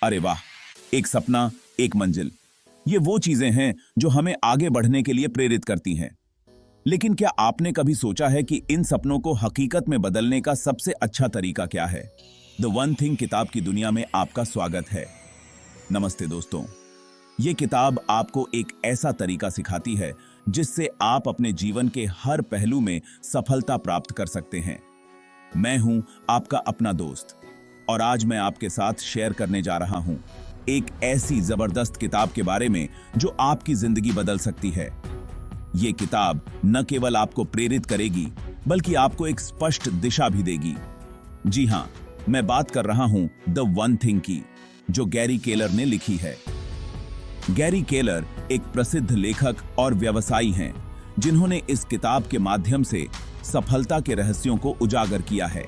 अरे वाह, एक सपना, एक मंजिल। ये वो चीजें हैं जो हमें आगे बढ़ने के लिए प्रेरित करती हैं। लेकिन क्या आपने कभी सोचा है कि इन सपनों को हकीकत में बदलने का सबसे अच्छा तरीका क्या है? द वन थिंग किताब की दुनिया में आपका स्वागत है। नमस्ते दोस्तों। ये किताब आपको एक ऐसा तरीका सिखाती है जिससे आप अपने जीवन के हर पहलू में सफलता प्राप्त कर सकते हैं। मैं हूं आपका अपना दोस्त और आज मैं आपके साथ शेयर करने जा रहा हूं एक ऐसी जबरदस्त किताब के बारे में जो आपकी जिंदगी बदल सकती है। ये किताब न केवल आपको प्रेरित करेगी बल्कि आपको एक स्पष्ट दिशा भी देगी। जी हां, मैं बात कर रहा हूं द वन थिंग की, जो गैरी केलर ने लिखी है। गैरी केलर एक प्रसिद्ध लेखक और व्यवसायी हैं जिन्होंने इस किताब के माध्यम से सफलता के रहस्यों को उजागर किया है।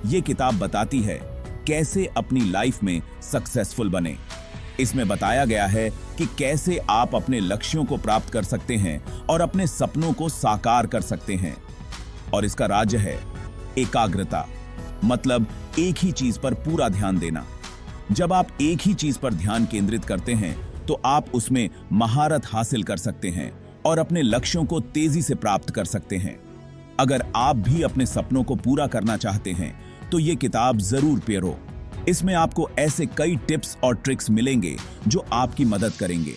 ये किताब बताती है कैसे अपनी लाइफ में सक्सेसफुल बने। इसमें बताया गया है कि कैसे आप अपने लक्ष्यों को प्राप्त कर सकते हैं और अपने सपनों को साकार कर सकते हैं। और इसका राज है एकाग्रता, मतलब एक ही चीज पर पूरा ध्यान देना। जब आप एक ही चीज पर ध्यान केंद्रित करते हैं तो आप उसमें महारत हासिल कर सकते हैं और अपने लक्ष्यों को तेजी से प्राप्त कर सकते हैं। अगर आप भी अपने सपनों को पूरा करना चाहते हैं तो ये किताब जरूर पढ़ो। इसमें आपको ऐसे कई टिप्स और ट्रिक्स मिलेंगे जो आपकी मदद करेंगे।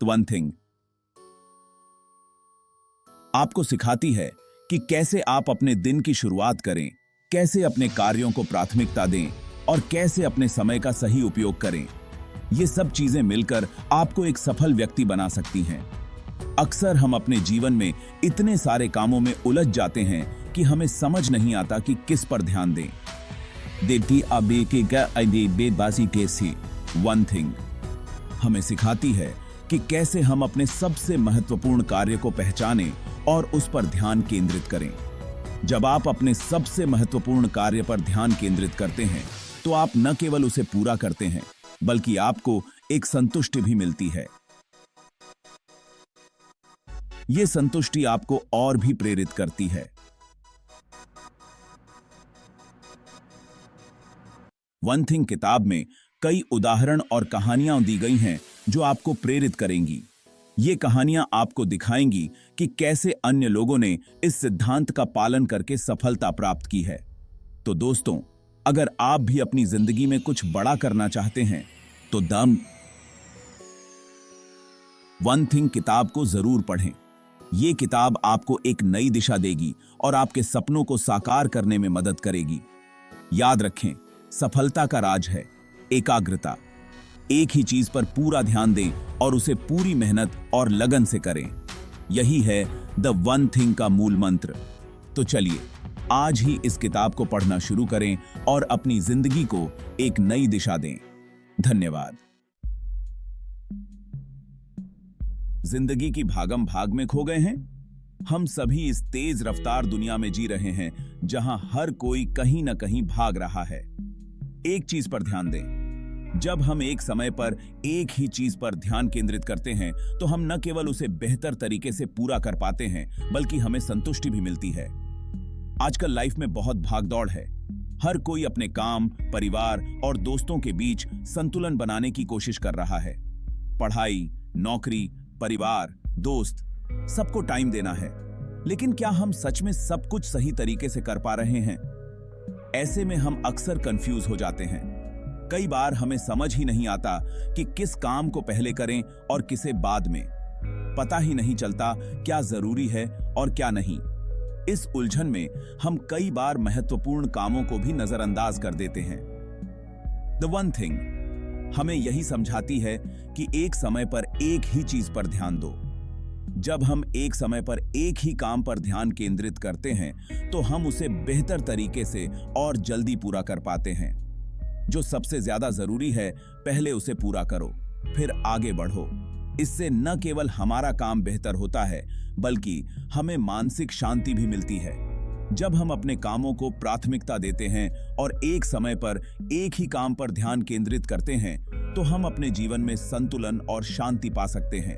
वन थिंग आपको सिखाती है कि कैसे आप अपने दिन की शुरुआत करें, कैसे अपने कार्यों को प्राथमिकता दें और कैसे अपने समय का सही उपयोग करें। ये सब चीजें मिलकर आपको एक सफल व्यक्ति बना सकती हैं। अक्सर हम अपने जीवन में इतने सारे कामों में उलझ जाते हैं कि हमें समझ नहीं आता कि किस पर ध्यान दें। वन थिंग हमें सिखाती है कि कैसे हम अपने सबसे महत्वपूर्ण कार्य को पहचानें और उस पर ध्यान केंद्रित करें। जब आप अपने सबसे महत्वपूर्ण कार्य पर ध्यान केंद्रित करते हैं तो आप न केवल उसे पूरा करते हैं बल्कि आपको एक संतुष्टि भी मिलती है। यह संतुष्टि आपको और भी प्रेरित करती है। वन थिंग किताब में कई उदाहरण और कहानियां दी गई हैं जो आपको प्रेरित करेंगी। ये कहानियां आपको दिखाएंगी कि कैसे अन्य लोगों ने इस सिद्धांत का पालन करके सफलता प्राप्त की है। तो दोस्तों, अगर आप भी अपनी जिंदगी में कुछ बड़ा करना चाहते हैं तो द वन थिंग किताब को जरूर पढ़ें। ये किताब आपको एक नई दिशा देगी और आपके सपनों को साकार करने में मदद करेगी। याद रखें, सफलता का राज है एकाग्रता। एक ही चीज पर पूरा ध्यान दें और उसे पूरी मेहनत और लगन से करें। यही है द वन थिंग का मूल मंत्र। तो चलिए आज ही इस किताब को पढ़ना शुरू करें और अपनी जिंदगी को एक नई दिशा दें। धन्यवाद। जिंदगी की भागम भाग में खो गए हैं? हम सभी इस तेज रफ्तार दुनिया में जी रहे हैं जहां हर कोई कहीं ना कहीं भाग रहा है। एक चीज पर ध्यान दें। जब हम एक समय पर एक ही चीज पर ध्यान केंद्रित करते हैं तो हम न केवल उसे बेहतर तरीके से पूरा कर पाते हैं बल्कि हमें संतुष्टि भी मिलती है। आजकल लाइफ में बहुत भागदौड़ है। हर कोई अपने काम, परिवार और दोस्तों के बीच संतुलन बनाने की कोशिश कर रहा है। पढ़ाई, नौकरी, परिवार, दोस्त, सबको टाइम देना है। लेकिन क्या हम सच में सब कुछ सही तरीके से कर पा रहे हैं? ऐसे में हम अक्सर कंफ्यूज हो जाते हैं। कई बार हमें समझ ही नहीं आता कि किस काम को पहले करें और किसे बाद में। पता ही नहीं चलता क्या जरूरी है और क्या नहीं। इस उलझन में हम कई बार महत्वपूर्ण कामों को भी नजरअंदाज कर देते हैं। द वन थिंग हमें यही समझाती है कि एक समय पर एक ही चीज पर ध्यान दो। जब हम एक समय पर एक ही काम पर ध्यान केंद्रित करते हैं तो हम उसे बेहतर तरीके से और जल्दी पूरा कर पाते हैं। जो सबसे ज्यादा जरूरी है पहले उसे पूरा करो, फिर आगे बढ़ो। इससे न केवल हमारा काम बेहतर होता है बल्कि हमें मानसिक शांति भी मिलती है। जब हम अपने कामों को प्राथमिकता देते हैं और एक समय पर एक ही काम पर ध्यान केंद्रित करते हैं तो हम अपने जीवन में संतुलन और शांति पा सकते हैं।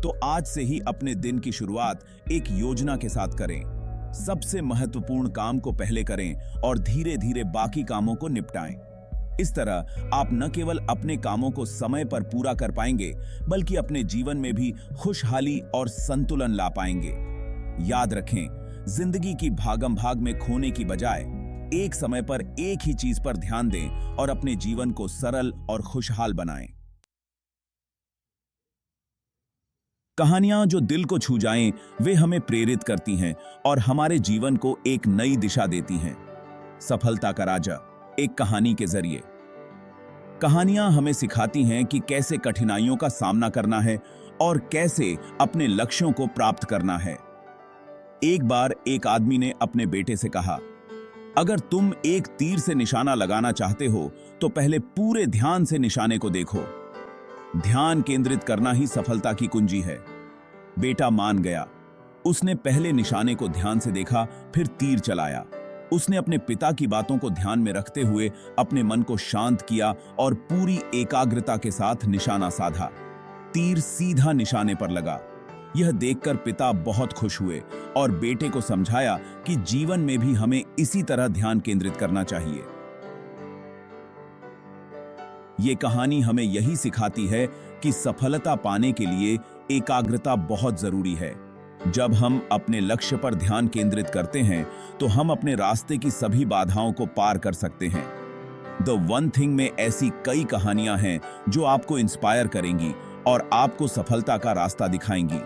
तो आज से ही अपने दिन की शुरुआत एक योजना के साथ करें। सबसे महत्वपूर्ण काम को पहले करें और धीरे धीरे बाकी कामों को निपटाएं। इस तरह आप न केवल अपने कामों को समय पर पूरा कर पाएंगे, बल्कि अपने जीवन में भी खुशहाली और संतुलन ला पाएंगे। याद रखें, जिंदगी की भागम भाग में खोने की बजाय एक समय पर एक ही चीज पर ध्यान दें और अपने जीवन को सरल और खुशहाल बनाएं। कहानियां जो दिल को छू जाएं, वे हमें प्रेरित करती हैं और हमारे जीवन को एक नई दिशा देती हैं। सफलता का राजा, एक कहानी के जरिए। कहानियां हमें सिखाती हैं कि कैसे कठिनाइयों का सामना करना है और कैसे अपने लक्ष्यों को प्राप्त करना है। एक बार एक आदमी ने अपने बेटे से कहा, अगर तुम एक तीर से निशाना लगाना चाहते हो तो पहले पूरे ध्यान से निशाने को देखो। ध्यान केंद्रित करना ही सफलता की कुंजी है। बेटा मान गया। उसने पहले निशाने को ध्यान से देखा, फिर तीर चलाया। उसने अपने पिता की बातों को ध्यान में रखते हुए अपने मन को शांत किया और पूरी एकाग्रता के साथ निशाना साधा। तीर सीधा निशाने पर लगा। यह देखकर पिता बहुत खुश हुए और बेटे को समझाया कि जीवन में भी हमें इसी तरह ध्यान केंद्रित करना चाहिए। ये कहानी हमें यही सिखाती है कि सफलता पाने के लिए एकाग्रता बहुत जरूरी है। जब हम अपने लक्ष्य पर ध्यान केंद्रित करते हैं तो हम अपने रास्ते की सभी बाधाओं को पार कर सकते हैं। द वन थिंग में ऐसी कई कहानियां हैं जो आपको इंस्पायर करेंगी और आपको सफलता का रास्ता दिखाएंगी।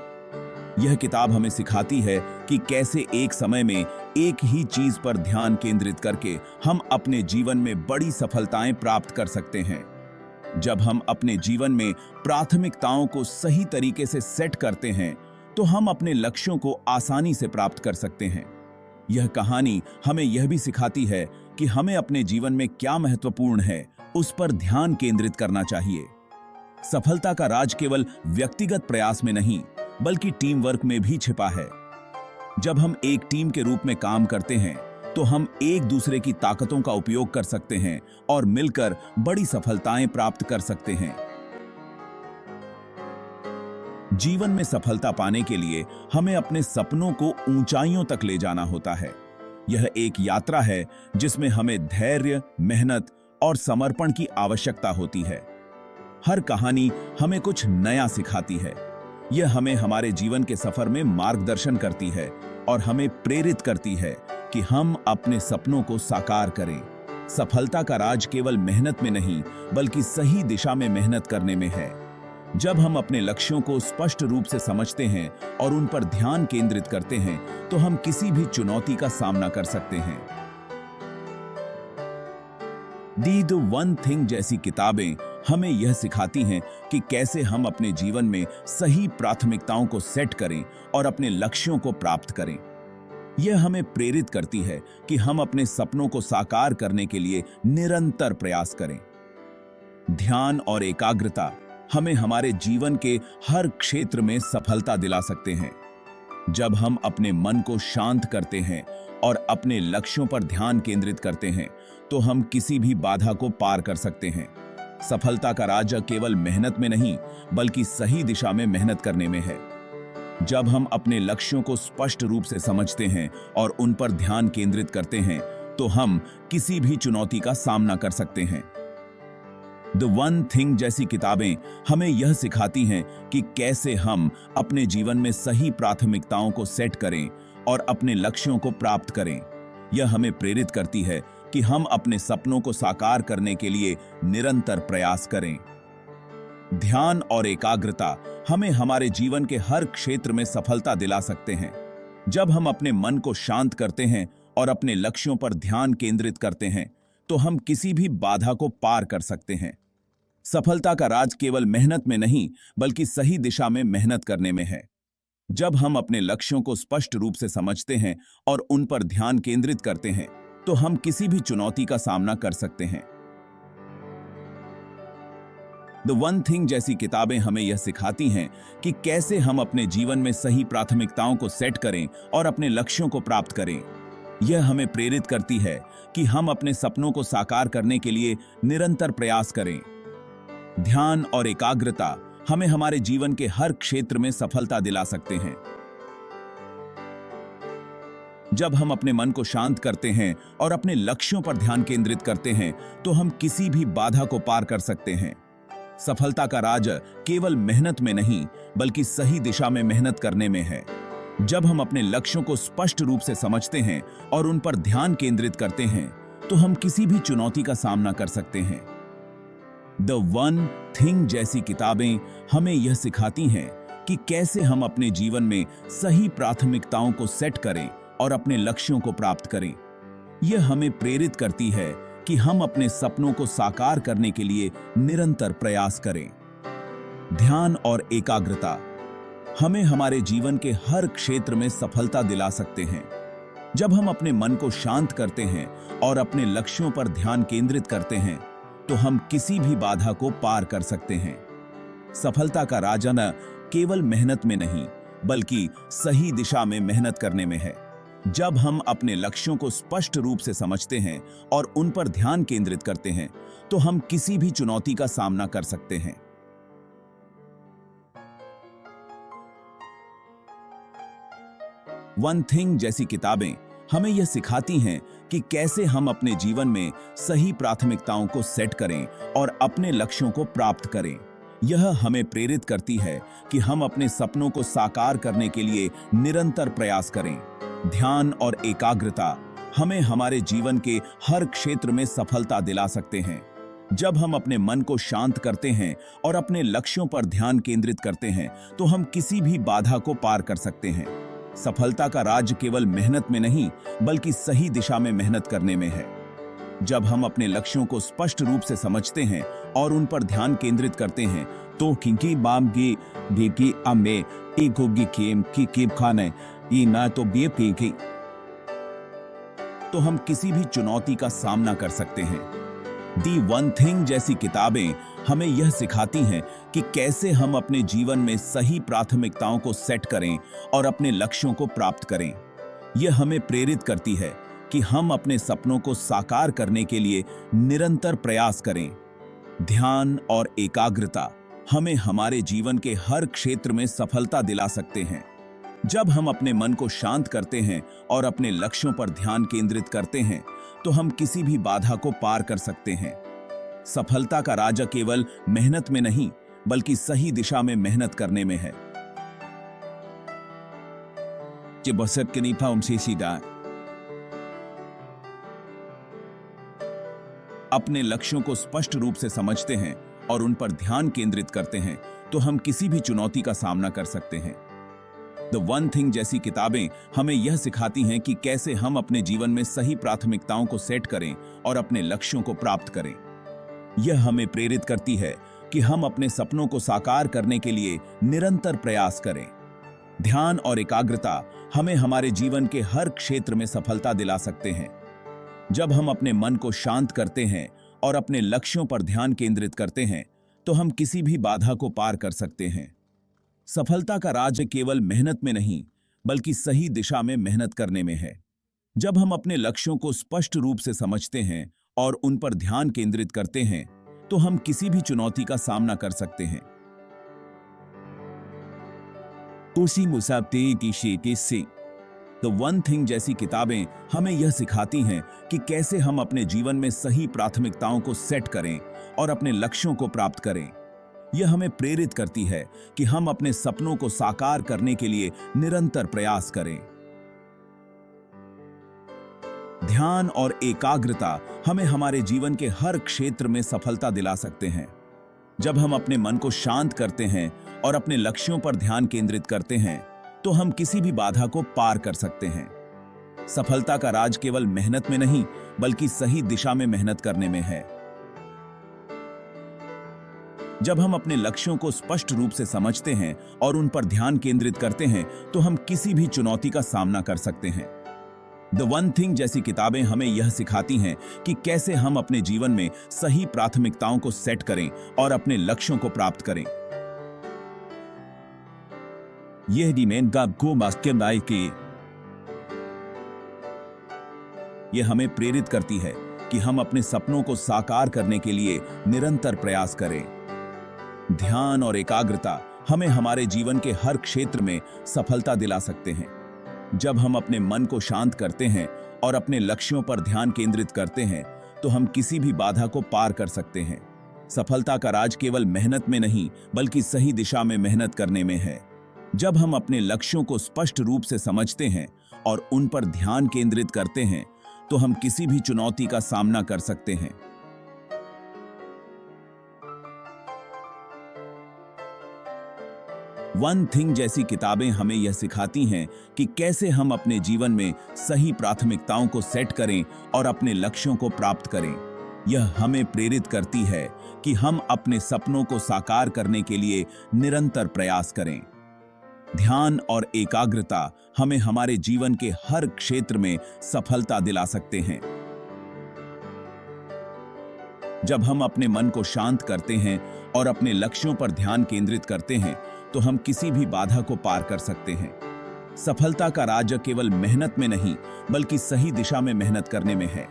यह किताब हमें सिखाती है कि कैसे एक समय में एक ही चीज पर ध्यान केंद्रित करके हम अपने जीवन में बड़ी सफलताएं प्राप्त कर सकते हैं। जब हम अपने जीवन में प्राथमिकताओं को सही तरीके से सेट करते हैं तो हम अपने लक्ष्यों को आसानी से प्राप्त कर सकते हैं। यह कहानी हमें यह भी सिखाती है कि हमें अपने जीवन में क्या महत्वपूर्ण है, उस पर ध्यान केंद्रित करना चाहिए। सफलता का राज केवल व्यक्तिगत प्रयास में नहीं, बल्कि टीम वर्क में भी छिपा है। जब हम एक टीम के रूप में काम करते हैं तो हम एक दूसरे की ताकतों का उपयोग कर सकते हैं और मिलकर बड़ी सफलताएं प्राप्त कर सकते हैं। जीवन में सफलता पाने के लिए हमें अपने सपनों को ऊंचाइयों तक ले जाना होता है। यह एक यात्रा है जिसमें हमें धैर्य, मेहनत और समर्पण की आवश्यकता होती है। हर कहानी हमें कुछ नया सिखाती है। यह हमें हमारे जीवन के सफर में मार्गदर्शन करती है और हमें प्रेरित करती है कि हम अपने सपनों को साकार करें। सफलता का राज केवल मेहनत में नहीं, बल्कि सही दिशा में मेहनत करने में है। जब हम अपने लक्ष्यों को स्पष्ट रूप से समझते हैं और उन पर ध्यान केंद्रित करते हैं तो हम किसी भी चुनौती का सामना कर सकते हैं। द वन थिंग जैसी किताबें हमें यह सिखाती हैं कि कैसे हम अपने जीवन में सही प्राथमिकताओं को सेट करें और अपने लक्ष्यों को प्राप्त करें। यह हमें प्रेरित करती है कि हम अपने सपनों को साकार करने के लिए निरंतर प्रयास करें। ध्यान और एकाग्रता हमें हमारे जीवन के हर क्षेत्र में सफलता दिला सकते हैं। जब हम अपने मन को शांत करते हैं और अपने लक्ष्यों पर ध्यान केंद्रित करते हैं तो हम किसी भी बाधा को पार कर सकते हैं। सफलता का राज केवल मेहनत में नहीं, बल्कि सही दिशा में मेहनत करने में है। जब हम अपने लक्ष्यों को स्पष्ट रूप से समझते हैं और उन पर ध्यान केंद्रित करते हैं तो हम किसी भी चुनौती का सामना कर सकते हैं। द वन थिंग जैसी किताबें हमें यह सिखाती हैं कि कैसे हम अपने जीवन में सही प्राथमिकताओं को सेट करें और अपने लक्ष्यों को प्राप्त करें। यह हमें प्रेरित करती है कि हम अपने सपनों को साकार करने के लिए निरंतर प्रयास करें। ध्यान और एकाग्रता हमें हमारे जीवन के हर क्षेत्र में सफलता दिला सकते हैं। जब हम अपने मन को शांत करते हैं और अपने लक्ष्यों पर ध्यान केंद्रित करते हैं तो हम किसी भी बाधा को पार कर सकते हैं। सफलता का राज केवल मेहनत में नहीं, बल्कि सही दिशा में मेहनत करने में है। जब हम अपने लक्ष्यों को स्पष्ट रूप से समझते हैं और उन पर ध्यान केंद्रित करते हैं तो हम किसी भी चुनौती का सामना कर सकते हैं। द वन थिंग जैसी किताबें हमें यह सिखाती हैं कि कैसे हम अपने जीवन में सही प्राथमिकताओं को सेट करें और अपने लक्ष्यों को प्राप्त करें। यह हमें प्रेरित करती है कि हम अपने सपनों को साकार करने के लिए निरंतर प्रयास करें। ध्यान और एकाग्रता हमें हमारे जीवन के हर क्षेत्र में सफलता दिला सकते हैं। जब हम अपने मन को शांत करते हैं और अपने लक्ष्यों पर ध्यान केंद्रित करते हैं तो हम किसी भी बाधा को पार कर सकते हैं। सफलता का राज केवल मेहनत में नहीं बल्कि सही दिशा में मेहनत करने में है। जब हम अपने लक्ष्यों को स्पष्ट रूप से समझते हैं और उन पर ध्यान केंद्रित करते हैं तो हम किसी भी चुनौती का सामना कर सकते हैं। द वन थिंग जैसी किताबें हमें यह सिखाती हैं कि कैसे हम अपने जीवन में सही प्राथमिकताओं को सेट करें और अपने लक्ष्यों को प्राप्त करें। यह हमें प्रेरित करती है कि हम अपने सपनों को साकार करने के लिए निरंतर प्रयास करें। ध्यान और एकाग्रता हमें हमारे जीवन के हर क्षेत्र में सफलता दिला सकते हैं। जब हम अपने मन को शांत करते हैं और अपने लक्ष्यों पर ध्यान केंद्रित करते हैं तो हम किसी भी बाधा को पार कर सकते हैं। सफलता का राज न केवल मेहनत में नहीं बल्कि सही दिशा में मेहनत करने में है। जब हम अपने लक्ष्यों को स्पष्ट रूप से समझते हैं और उन पर ध्यान केंद्रित करते हैं तो हम किसी भी चुनौती का सामना कर सकते हैं। वन थिंग जैसी किताबें हमें यह सिखाती हैं कि कैसे हम अपने जीवन में सही प्राथमिकताओं को सेट करें और अपने लक्ष्यों को प्राप्त करें। यह हमें प्रेरित करती है कि हम अपने सपनों को साकार करने के लिए निरंतर प्रयास करें। ध्यान और एकाग्रता हमें हमारे जीवन के हर क्षेत्र में सफलता दिला सकते हैं। जब हम अपने मन को शांत करते हैं और अपने लक्ष्यों पर ध्यान केंद्रित करते हैं तो हम किसी भी बाधा को पार कर सकते हैं। सफलता का राज केवल मेहनत में नहीं बल्कि सही दिशा में मेहनत करने में है। जब हम अपने लक्ष्यों को स्पष्ट रूप से समझते हैं और उन पर ध्यान केंद्रित करते हैं तो किंकी बाम की ढीकी अमे एकोगी केम की केप खाने ये ना तो बेप की तो हम किसी भी चुनौती का सामना कर सकते हैं। दी वन थिंग जैसी किताबें हमें यह सिखाती हैं कि कैसे हम अपने जीवन में सही प्राथमिकताओं को सेट करें और अपने लक्ष्यों को प्राप्त करें। यह हमें प्रेरित करती है कि हम अपने सपनों को साकार करने के लिए निरंतर प्रयास करें। ध्यान और एकाग्रता हमें हमारे जीवन के हर क्षेत्र में सफलता दिला सकते हैं। जब हम अपने मन को शांत करते हैं और अपने लक्ष्यों पर ध्यान केंद्रित करते हैं तो हम किसी भी बाधा को पार कर सकते हैं। सफलता का राज केवल मेहनत में नहीं बल्कि सही दिशा में मेहनत करने में है। अपने लक्ष्यों को स्पष्ट रूप से समझते हैं और उन पर ध्यान केंद्रित करते हैं तो हम किसी भी चुनौती का सामना कर सकते हैं। द वन थिंग जैसी किताबें हमें यह सिखाती हैं कि कैसे हम अपने जीवन में सही प्राथमिकताओं को सेट करें और अपने लक्ष्यों को प्राप्त करें। यह हमें प्रेरित करती है कि हम अपने सपनों को साकार करने के लिए निरंतर प्रयास करें। ध्यान और एकाग्रता हमें हमारे जीवन के हर क्षेत्र में सफलता दिला सकते हैं। जब हम अपने मन को शांत करते हैं और अपने लक्ष्यों पर ध्यान केंद्रित करते हैं तो हम किसी भी बाधा को पार कर सकते हैं। सफलता का राज केवल मेहनत में नहीं बल्कि सही दिशा में मेहनत करने में है। जब हम अपने लक्ष्यों को स्पष्ट रूप से समझते हैं और उन पर ध्यान केंद्रित करते हैं तो हम किसी भी चुनौती का सामना कर सकते हैं। उसी मुसाबते की शेके से द वन थिंग जैसी किताबें हमें यह सिखाती हैं कि कैसे हम अपने जीवन में सही प्राथमिकताओं को सेट करें और अपने लक्ष्यों को प्राप्त करें। यह हमें प्रेरित करती है कि हम अपने सपनों को साकार करने के लिए निरंतर प्रयास करें। ध्यान और एकाग्रता हमें हमारे जीवन के हर क्षेत्र में सफलता दिला सकते हैं। जब हम अपने मन को शांत करते हैं और अपने लक्ष्यों पर ध्यान केंद्रित करते हैं तो हम किसी भी बाधा को पार कर सकते हैं। सफलता का राज केवल मेहनत में नहीं बल्कि सही दिशा में मेहनत करने में है। जब हम अपने लक्ष्यों को स्पष्ट रूप से समझते हैं और उन पर ध्यान केंद्रित करते हैं तो हम किसी भी चुनौती का सामना कर सकते हैं। द वन थिंग जैसी किताबें हमें यह सिखाती हैं कि कैसे हम अपने जीवन में सही प्राथमिकताओं को सेट करें और अपने लक्ष्यों को प्राप्त करें। यह यह हमें प्रेरित करती है कि हम अपने सपनों को साकार करने के लिए निरंतर प्रयास करें। ध्यान और एकाग्रता हमें हमारे जीवन के हर क्षेत्र में सफलता दिला सकते हैं। जब हम अपने मन को शांत करते हैं और अपने लक्ष्यों पर ध्यान केंद्रित करते हैं तो हम किसी भी बाधा को पार कर सकते हैं। सफलता का राज केवल मेहनत में नहीं बल्कि सही दिशा में मेहनत करने में है। जब हम अपने लक्ष्यों को स्पष्ट रूप से समझते हैं और उन पर ध्यान केंद्रित करते हैं तो हम किसी भी चुनौती का सामना कर सकते हैं। वन थिंग जैसी किताबें हमें यह सिखाती हैं कि कैसे हम अपने जीवन में सही प्राथमिकताओं को सेट करें और अपने लक्ष्यों को प्राप्त करें। यह हमें प्रेरित करती है कि हम अपने सपनों को साकार करने के लिए निरंतर प्रयास करें। ध्यान और एकाग्रता हमें हमारे जीवन के हर क्षेत्र में सफलता दिला सकते हैं। जब हम अपने मन को शांत करते हैं और अपने लक्ष्यों पर ध्यान केंद्रित करते हैं तो हम किसी भी बाधा को पार कर सकते हैं। सफलता का राज केवल मेहनत में नहीं बल्कि सही दिशा में मेहनत करने में है।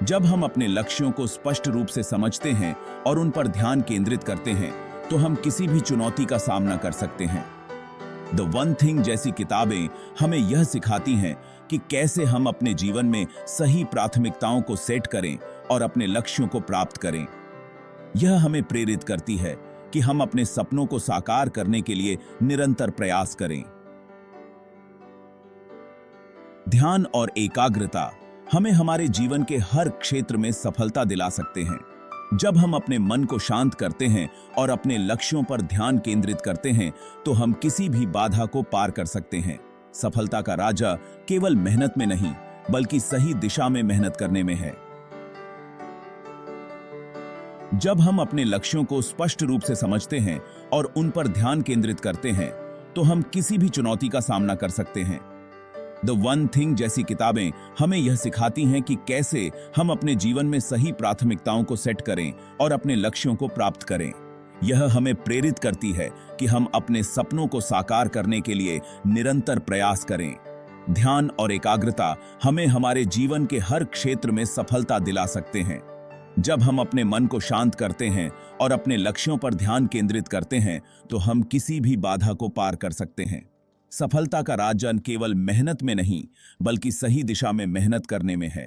जब हम अपने लक्ष्यों को स्पष्ट रूप से समझते हैं और उन पर ध्यान केंद्रित करते हैं तो हम किसी भी चुनौती का सामना कर सकते हैं। द वन थिंग जैसी किताबें हमें यह सिखाती हैं कि कैसे हम अपने जीवन में सही प्राथमिकताओं को सेट करें और अपने लक्ष्यों को प्राप्त करें। यह हमें प्रेरित करती है कि हम अपने सपनों को साकार करने के लिए निरंतर प्रयास करें। ध्यान और एकाग्रता हमें हमारे जीवन के हर क्षेत्र में सफलता दिला सकते हैं। जब हम अपने मन को शांत करते हैं और अपने लक्ष्यों पर ध्यान केंद्रित करते हैं तो हम किसी भी बाधा को पार कर सकते हैं। सफलता का राजा केवल मेहनत में नहीं बल्कि सही दिशा में मेहनत करने में है। जब हम अपने लक्ष्यों को स्पष्ट रूप से समझते हैं और उन पर ध्यान केंद्रित करते हैं तो हम किसी भी चुनौती का सामना कर सकते हैं। द वन थिंग जैसी किताबें हमें यह सिखाती हैं कि कैसे हम अपने जीवन में सही प्राथमिकताओं को सेट करें और अपने लक्ष्यों को प्राप्त करें। यह हमें प्रेरित करती है कि हम अपने सपनों को साकार करने के लिए निरंतर प्रयास करें। ध्यान और एकाग्रता हमें हमारे जीवन के हर क्षेत्र में सफलता दिला सकते हैं। जब हम अपने मन को शांत करते हैं और अपने लक्ष्यों पर ध्यान केंद्रित करते हैं तो हम किसी भी बाधा को पार कर सकते हैं। सफलता का राज केवल मेहनत में नहीं बल्कि सही दिशा में मेहनत करने में है।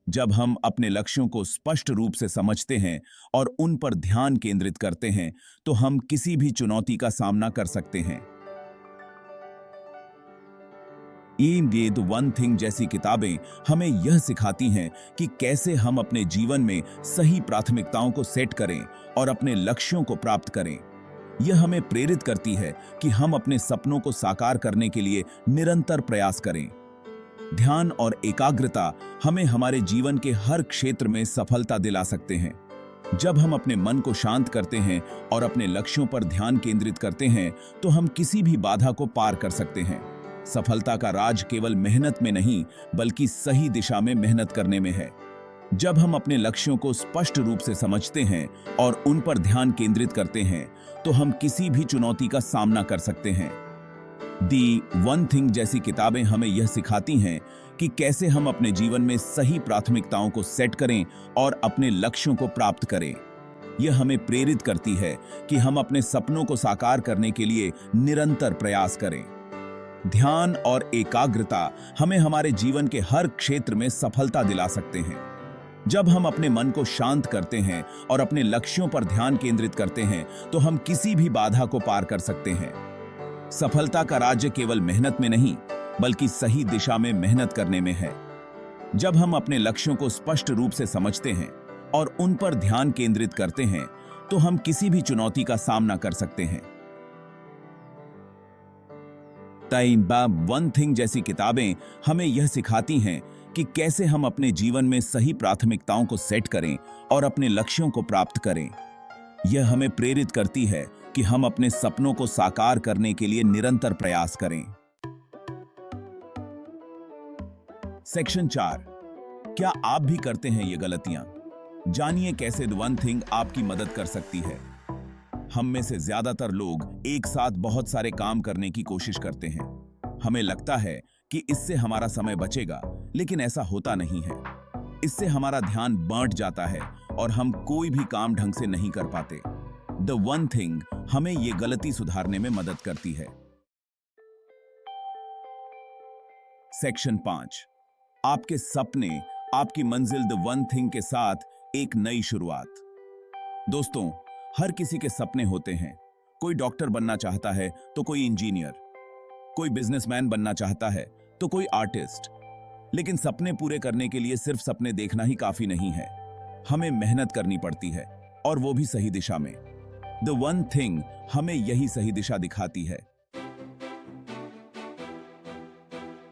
जब हम अपने लक्ष्यों को स्पष्ट रूप से समझते हैं और उन पर ध्यान केंद्रित करते हैं तो हम किसी भी चुनौती का सामना कर सकते हैं। ये द वन थिंग जैसी किताबें हमें यह सिखाती हैं कि कैसे हम अपने जीवन में सही प्राथमिकताओं को सेट करें और अपने लक्ष्यों को प्राप्त करें। यह हमें प्रेरित करती है कि हम अपने सपनों को साकार करने के लिए निरंतर प्रयास करें। ध्यान और एकाग्रता हमें हमारे जीवन के हर क्षेत्र में सफलता दिला सकते हैं। जब हम अपने मन को शांत करते हैं और अपने लक्ष्यों पर ध्यान केंद्रित करते हैं तो हम किसी भी बाधा को पार कर सकते हैं। सफलता का राज केवल मेहनत में नहीं बल्कि सही दिशा में मेहनत करने में है। जब हम अपने लक्ष्यों को स्पष्ट रूप से समझते हैं और उन पर ध्यान केंद्रित करते हैं तो हम किसी भी चुनौती का सामना कर सकते हैं। दी वन थिंग जैसी किताबें हमें यह सिखाती हैं कि कैसे हम अपने जीवन में सही प्राथमिकताओं को सेट करें और अपने लक्ष्यों को प्राप्त करें। यह हमें प्रेरित करती है कि हम अपने सपनों को साकार करने के लिए निरंतर प्रयास करें। ध्यान और एकाग्रता हमें हमारे जीवन के हर क्षेत्र में सफलता दिला सकते हैं। जब हम अपने मन को शांत करते हैं और अपने लक्ष्यों पर ध्यान केंद्रित करते हैं तो हम किसी भी बाधा को पार कर सकते हैं। सफलता का राज्य केवल मेहनत में नहीं बल्कि सही दिशा में मेहनत करने में है। जब हम अपने लक्ष्यों को स्पष्ट रूप से समझते हैं और उन पर ध्यान केंद्रित करते हैं तो हम किसी भी चुनौती का सामना कर सकते हैं। वन थिंग जैसी किताबें हमें यह सिखाती हैं कि कैसे हम अपने जीवन में सही प्राथमिकताओं को सेट करें और अपने लक्ष्यों को प्राप्त करें। यह हमें प्रेरित करती है कि हम अपने सपनों को साकार करने के लिए निरंतर प्रयास करें। सेक्शन 4, क्या आप भी करते हैं ये गलतियां? जानिए कैसे द वन थिंग आपकी मदद कर सकती है। हम में से ज्यादातर लोग एक साथ बहुत सारे काम करने की कोशिश करते हैं। हमें लगता है कि इससे हमारा समय बचेगा, लेकिन ऐसा होता नहीं है। इससे हमारा ध्यान बंट जाता है और हम कोई भी काम ढंग से नहीं कर पाते। द वन थिंग हमें ये गलती सुधारने में मदद करती है। सेक्शन 5, आपके सपने आपकी मंजिल द वन थिंग के साथ एक नई शुरुआत। दोस्तों, हर किसी के सपने होते हैं। कोई डॉक्टर बनना चाहता है तो कोई इंजीनियर, कोई बिजनेसमैन बनना चाहता है तो कोई आर्टिस्ट। लेकिन सपने पूरे करने के लिए सिर्फ सपने देखना ही काफी नहीं है, हमें मेहनत करनी पड़ती है, और वो भी सही दिशा में। द वन थिंग हमें यही सही दिशा दिखाती है।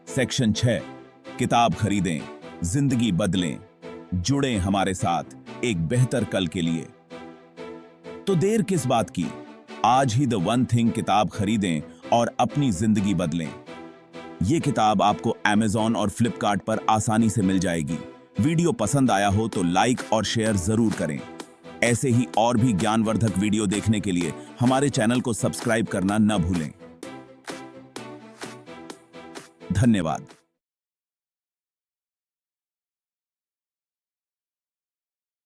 सेक्शन 6, किताब खरीदें, जिंदगी बदलें, जुड़ें हमारे साथ एक बेहतर कल के लिए। तो देर किस बात की, आज ही द वन थिंग किताब खरीदें और अपनी जिंदगी बदलें। ये किताब आपको Amazon और Flipkart पर आसानी से मिल जाएगी। वीडियो पसंद आया हो तो लाइक और शेयर जरूर करें। ऐसे ही और भी ज्ञानवर्धक वीडियो देखने के लिए हमारे चैनल को सब्सक्राइब करना न भूलें। धन्यवाद।